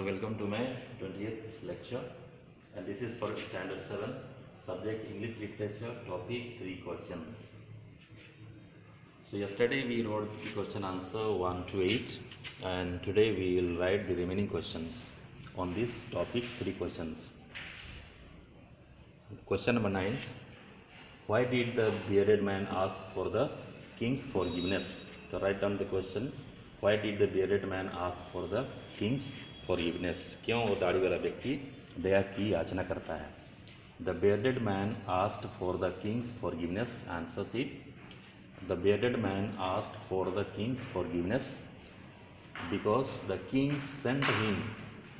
So welcome to my 20th lecture, and this is for standard 7, subject English literature, topic 3 questions. So yesterday we wrote the question answer 1 to 8, and today we will write the remaining questions on this topic 3 questions. Question number 9. Why did the bearded man ask for the king's forgiveness? So write down the question. Why did the bearded man ask for the king's forgiveness? क्यों वो दाढ़ी वाला व्यक्ति दया की याचना करता है? The bearded man asked for the king's forgiveness. Answer sheet. The bearded man asked for the king's forgiveness because the king sent him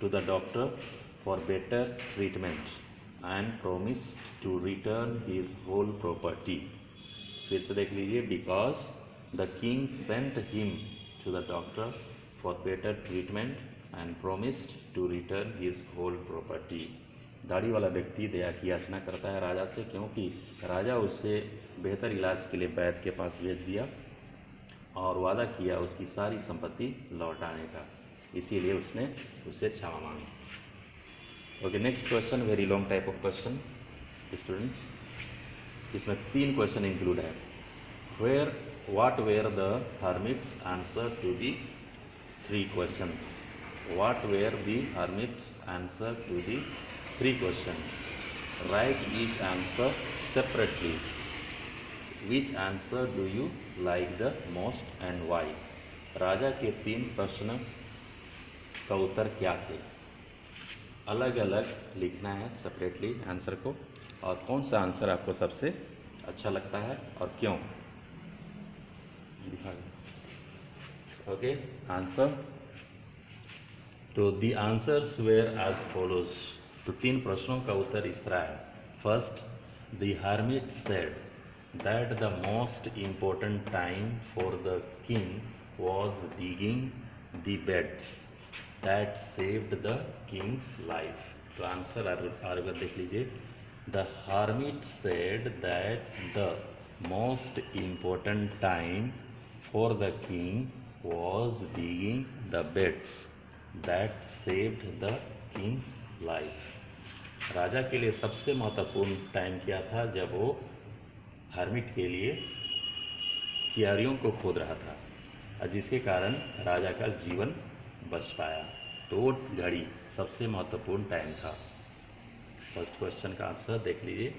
to the doctor for better treatment and promised to return his whole property. फिर से देख लीजिए. Because the king sent him to the doctor for better treatment and promised to return his whole property. दाढ़ी वाला व्यक्ति दया की याचना करता है राजा से, क्योंकि राजा उसे बेहतर इलाज के लिए वैद्य के पास भेज दिया और वादा किया उसकी सारी संपत्ति लौटाने का, इसीलिए उसने उससे क्षमा मांगी. Okay, next question, very long type of question students. इसमें 3 क्वेश्चन इंक्लूड है. What were the hermits' answer to the 3 questions? What were the hermits' answer to the 3 questions? Write each answer separately. Which answer do you like the most and why? राजा के 3 प्रश्न का उत्तर क्या थे? अलग अलग लिखना है सेपरेटली आंसर को, और कौन सा आंसर आपको सबसे अच्छा लगता है और क्यों. Okay, answer. तो the answers were as follows. तो 3 प्रश्नों का उत्तर इस तरह है. First, the hermit said that the most important time for the king was digging the beds that saved the king's life. तो आंसर आगे देख लीजिए. The hermit said that the most important time for the king was digging the beds that saved the king's life. राजा के लिए सबसे महत्वपूर्ण time क्या था? जब वो हर्मिट के लिए क्यारियों को खोद रहा था, और जिसके कारण राजा का जीवन बच पाया. तो वो घड़ी सबसे महत्वपूर्ण टाइम था. फर्स्ट क्वेश्चन का आंसर देख लीजिए.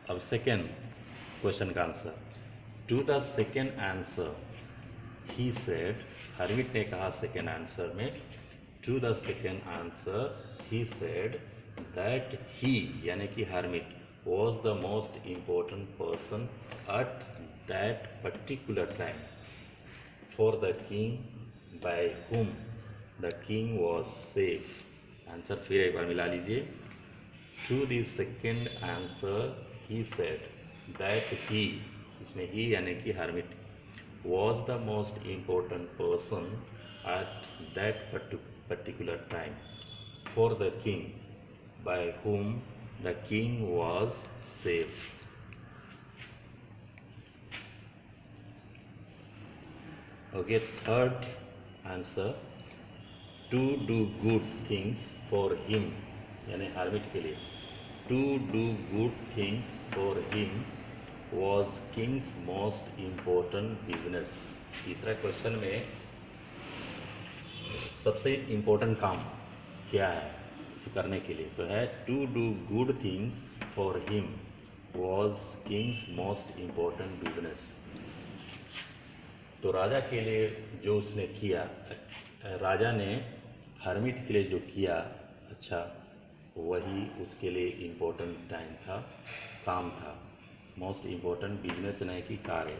अब सेकेंड क्वेश्चन का answer. To the second answer he said. Hermit ने कहा सेकेंड आंसर में, to the second answer he said that he यानी कि hermit was the most important person at that particular time for the king by whom the king was safe. Answer फिर एक बार मिला लीजिए. To the second answer he said that he, इसमें ही यानी कि hermit, was the most important person at that particular time for the king by whom the king was safe. Okay, third answer, to do good things for him यानी hermit के लिए, to do good things for him was king's most important business. तीसरा question में सबसे important काम क्या है करने के लिए? तो है to do good things for him was king's most important business. तो राजा के लिए जो उसने किया, राजा ने हर्मिट के लिए जो किया, अच्छा, वही उसके लिए इम्पोर्टेंट टाइम था, काम था. मोस्ट इम्पोर्टेंट बिजनेस नहीं कि कार्य.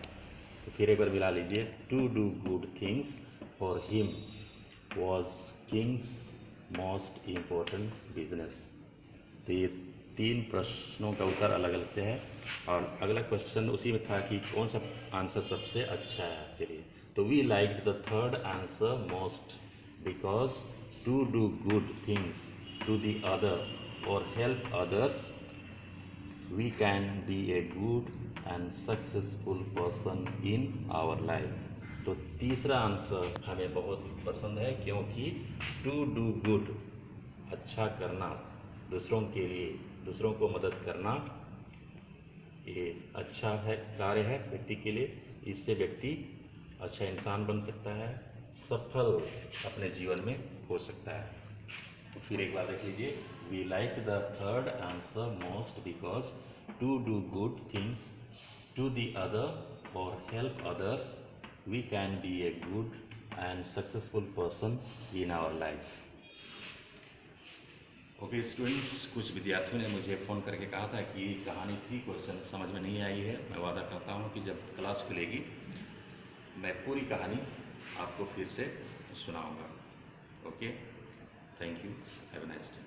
तो फिर एक बार मिला लीजिए. To do good things for him was king's most important business. तो ये 3 प्रश्नों का उत्तर अलग अलग से है, और अगला क्वेश्चन उसी में था कि कौन सा आंसर सबसे अच्छा है आपके लिए. तो we like the third answer most because to do good things to the other और help others we can be a good and successful person in our life. तो तीसरा आंसर हमें बहुत पसंद है, क्योंकि टू डू गुड, अच्छा करना, दूसरों के लिए, दूसरों को मदद करना, ये अच्छा है, कार्य है व्यक्ति के लिए। इससे व्यक्ति अच्छा इंसान बन सकता है, सफल अपने जीवन में हो सकता है। तो फिर एक बार देख लीजिए, we like the third answer most because to do good things to the other और help others we can be a good and successful person in our life. Okay students, कुछ विद्यार्थियों ने मुझे फ़ोन करके कहा था कि कहानी 3 क्वेश्चन समझ में नहीं आई है। मैं वादा करता हूँ कि जब क्लास खुलेगी मैं पूरी कहानी आपको फिर से सुनाऊंगा। Okay, thank you, have a nice day.